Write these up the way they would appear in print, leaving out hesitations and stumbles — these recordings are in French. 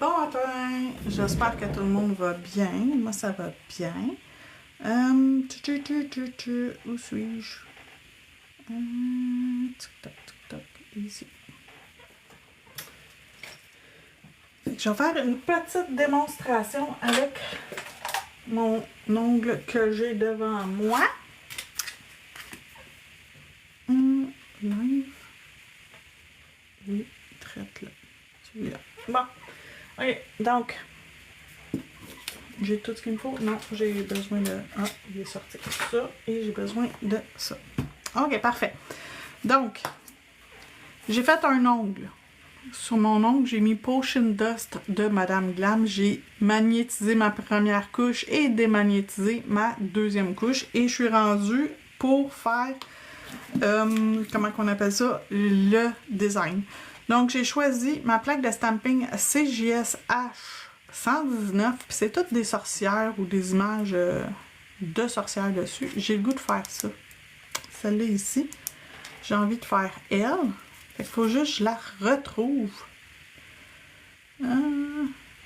Bon matin, j'espère que tout le monde va bien. Moi, ça va bien. Où suis-je? Tic-tac, ici. Je vais faire une petite démonstration avec mon ongle que j'ai devant moi. Live. Oui, traite là. Celui-là. Bon. Ok, donc, j'ai tout ce qu'il me faut. Non, j'ai besoin de... Ah, il est sorti. Ça, et j'ai besoin de ça. Ok, parfait. Donc, j'ai fait un ongle. Sur mon ongle, j'ai mis Potion Dust de Madame Glam. J'ai magnétisé ma première couche et démagnétisé ma deuxième couche. Et je suis rendue pour faire, comment qu'on appelle ça, le design. Donc, j'ai choisi ma plaque de stamping CJS H119. Puis c'est toutes des sorcières ou des images de sorcières dessus. J'ai le goût de faire ça. Celle-là ici, j'ai envie de faire elle. Fait qu'il faut juste que je la retrouve.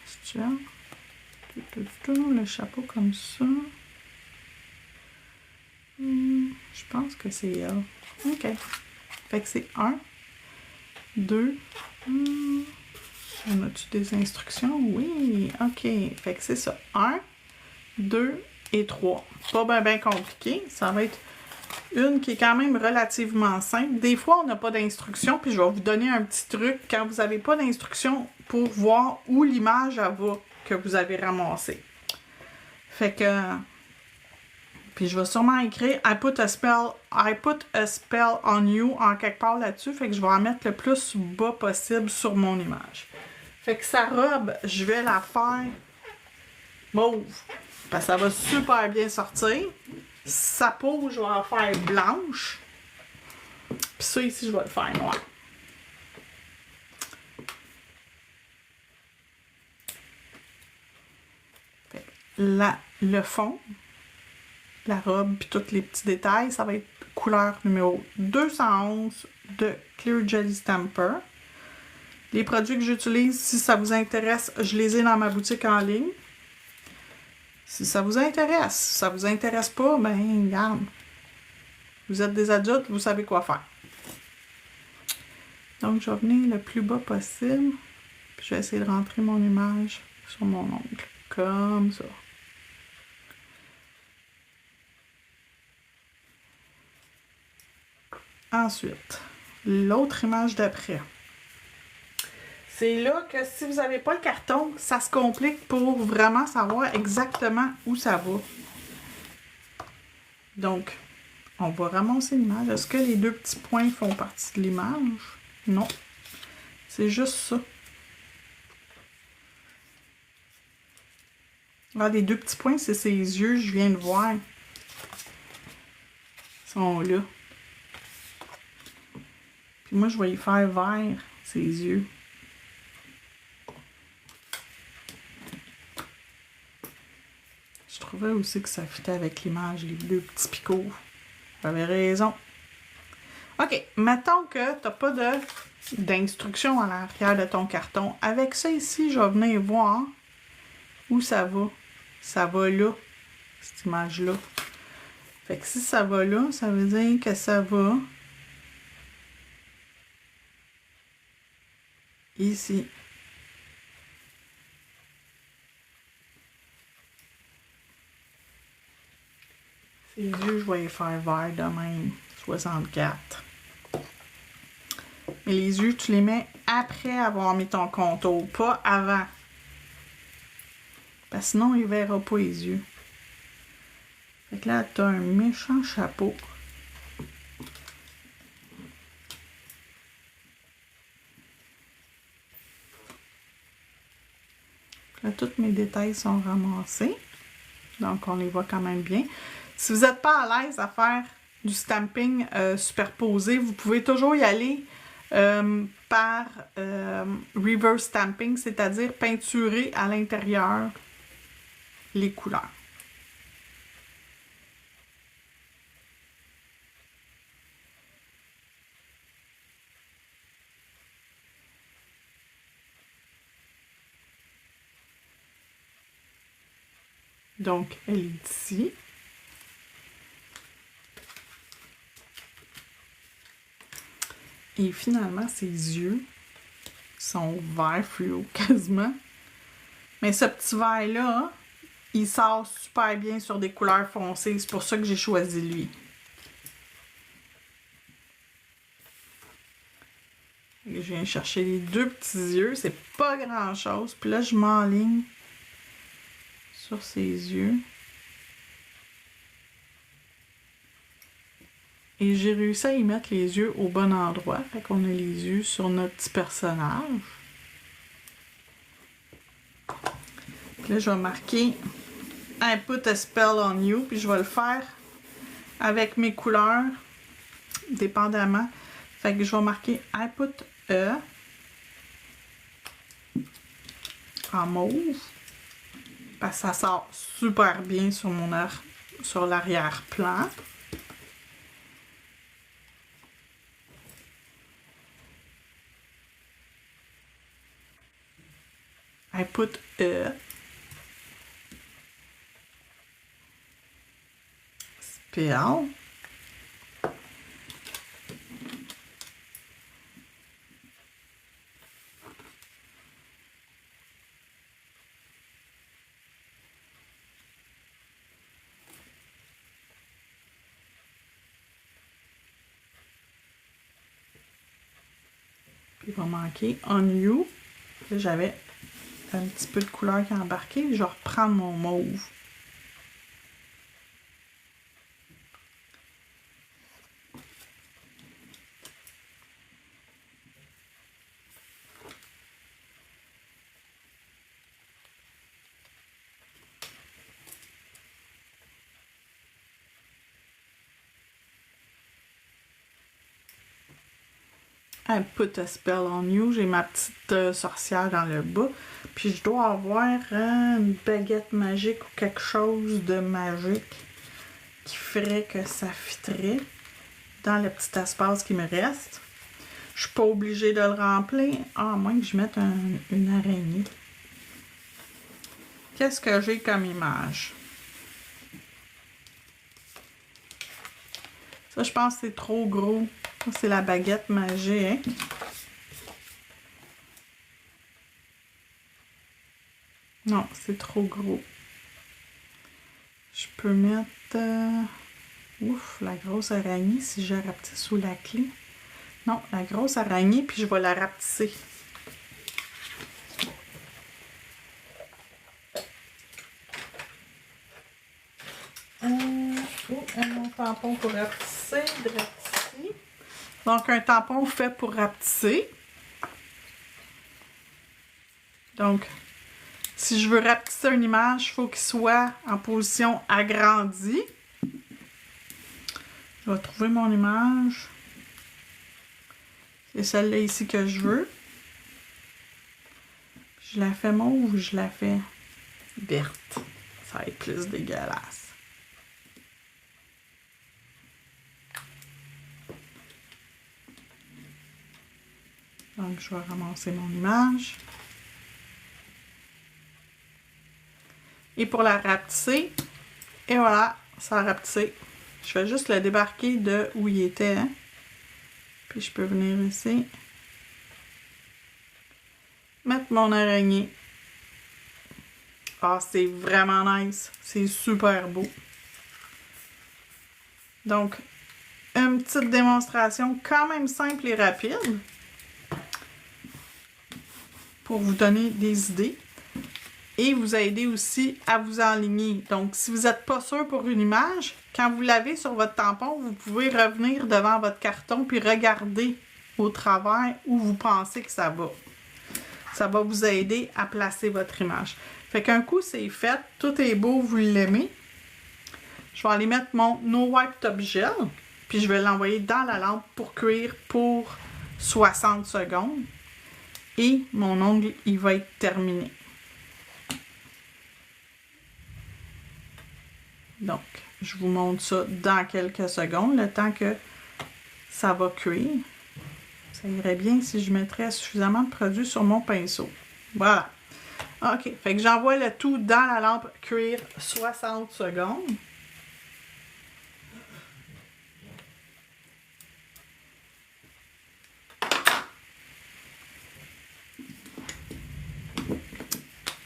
Si tu as le chapeau comme ça. Je pense que c'est elle. OK. Fait que c'est 1, 2. On a-tu des instructions? Oui. OK. Fait que c'est ça. 1, 2 et 3. Pas bien compliqué. Ça va être une qui est quand même relativement simple. Des fois, on n'a pas d'instruction, puis je vais vous donner un petit truc quand vous n'avez pas d'instruction pour voir où l'image va que vous avez ramassée. Fait que... Puis je vais sûrement écrire I put a spell on you en quelque part là-dessus. Fait que je vais en mettre le plus bas possible sur mon image. Fait que sa robe, je vais la faire mauve. Parce que ça va super bien sortir. Sa peau, je vais en faire blanche. Puis ça ici, je vais le faire noir. Fait que le fond, la robe, puis tous les petits détails, ça va être couleur numéro 211 de Clear Jelly Stamper. Les produits que j'utilise, si ça vous intéresse, je les ai dans ma boutique en ligne. Si ça vous intéresse, si ça vous intéresse pas, ben regarde. Vous êtes des adultes, vous savez quoi faire. Donc, je vais venir le plus bas possible. Puis je vais essayer de rentrer mon image sur mon ongle. Comme ça. Ensuite, l'autre image d'après. C'est là que si vous n'avez pas le carton, ça se complique pour vraiment savoir exactement où ça va. Donc, on va ramasser l'image. Est-ce que les deux petits points font partie de l'image? Non. C'est juste ça. Ah, les deux petits points, c'est ses yeux, je viens de voir. Ils sont là. Puis moi, je vais y faire vert, ses yeux. Je trouvais aussi que ça fitait avec l'image, les deux petits picots. J'avais raison. OK, mettons que tu n'as pas d'instruction à l'arrière de ton carton. Avec ça ici, je vais venir voir où ça va. Ça va là, cette image-là. Fait que si ça va là, ça veut dire que ça va ici. Ces yeux, je vais les faire vert de même. 64. Mais les yeux, tu les mets après avoir mis ton contour, pas avant. Parce que sinon, il ne verra pas les yeux. Fait que là, tu as un méchant chapeau. Là, tous mes détails sont ramassés. Donc, on les voit quand même bien. Si vous n'êtes pas à l'aise à faire du stamping superposé, vous pouvez toujours y aller par reverse stamping, c'est-à-dire peinturer à l'intérieur les couleurs. Donc, elle est ici. Et finalement, ses yeux sont vert fluo quasiment. Mais ce petit vert-là, il sort super bien sur des couleurs foncées. C'est pour ça que j'ai choisi lui. Et je viens chercher les deux petits yeux. C'est pas grand-chose. Puis là, je m'enligne sur ses yeux. Et j'ai réussi à y mettre les yeux au bon endroit. Fait qu'on a les yeux sur notre petit personnage. Puis là, je vais marquer I put a spell on you. Puis je vais le faire avec mes couleurs, dépendamment. Fait que je vais marquer I put a en mauve. Parce que ça sort super bien sur sur l'arrière-plan. I put a spell. Puis il va manquer on you. Là, j'avais un petit peu de couleur qui a embarqué. Je vais reprendre mon mauve. I put a spell on you. J'ai ma petite sorcière dans le bas. Puis je dois avoir une baguette magique ou quelque chose de magique qui ferait que ça fitterait dans le petit espace qui me reste. Je suis pas obligée de le remplir, à moins que je mette une araignée. Qu'est-ce que j'ai comme image? Ça, je pense que c'est trop gros. Ça, c'est la baguette magique. Non, c'est trop gros. Je peux mettre... Ouf, la grosse araignée si je rapetisse sous la clé. Non, la grosse araignée, puis je vais la rapetisser. Un tampon pour rapetisser, ici. Donc, un tampon fait pour rapetisser. Donc, si je veux rapetisser une image, il faut qu'il soit en position agrandie. Je vais trouver mon image. C'est celle-là ici que je veux. Je la fais mauve ou je la fais verte. Ça va être plus dégueulasse. Donc, je vais ramasser mon image. Et pour la rapetisser, et voilà, ça a rapetissé. Je vais juste le débarquer de où il était. Hein? Puis je peux venir ici. Mettre mon araignée. Ah, c'est vraiment nice. C'est super beau. Donc, une petite démonstration quand même simple et rapide. Pour vous donner des idées. Et vous aider aussi à vous enligner. Donc, si vous n'êtes pas sûr pour une image, quand vous l'avez sur votre tampon, vous pouvez revenir devant votre carton puis regarder au travers où vous pensez que ça va. Ça va vous aider à placer votre image. Fait qu'un coup, c'est fait. Tout est beau, vous l'aimez. Je vais aller mettre mon No Wipe Top Gel. Puis je vais l'envoyer dans la lampe pour cuire pour 60 secondes. Et mon ongle, il va être terminé. Donc, je vous montre ça dans quelques secondes, le temps que ça va cuire. Ça irait bien si je mettrais suffisamment de produit sur mon pinceau. Voilà. OK, fait que j'envoie le tout dans la lampe cuire 60 secondes.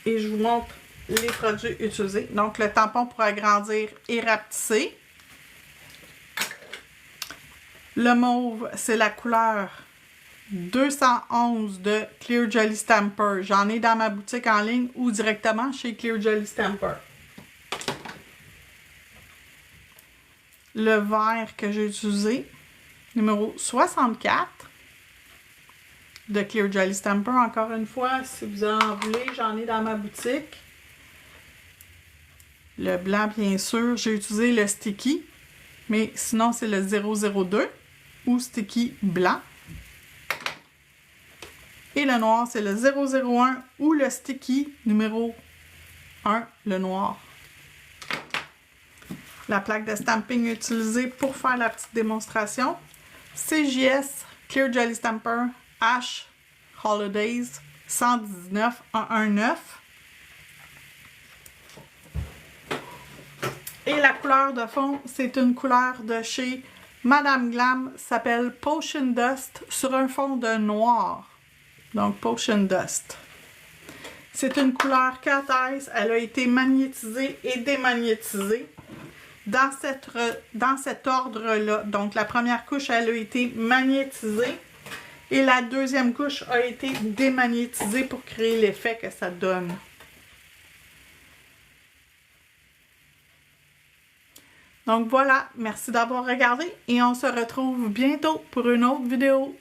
Et je vous montre les produits utilisés. Donc, le tampon pour agrandir et rapetisser. Le mauve, c'est la couleur 211 de Clear Jelly Stamper. J'en ai dans ma boutique en ligne ou directement chez Clear Jelly Stamper. Le vert que j'ai utilisé, numéro 64 de Clear Jelly Stamper. Encore une fois, si vous en voulez, j'en ai dans ma boutique. Le blanc, bien sûr, j'ai utilisé le sticky, mais sinon, c'est le 002 ou sticky blanc. Et le noir, c'est le 001 ou le sticky numéro 1, le noir. La plaque de stamping utilisée pour faire la petite démonstration, CJS Clear Jelly Stamper H Holidays 119 119. Et la couleur de fond, c'est une couleur de chez Madame Glam, s'appelle Potion Dust sur un fond de noir. Donc, Potion Dust. C'est une couleur cut ice. Elle a été magnétisée et démagnétisée dans cet ordre-là. Donc, la première couche, elle a été magnétisée et la deuxième couche a été démagnétisée pour créer l'effet que ça donne. Donc voilà, merci d'avoir regardé et on se retrouve bientôt pour une autre vidéo.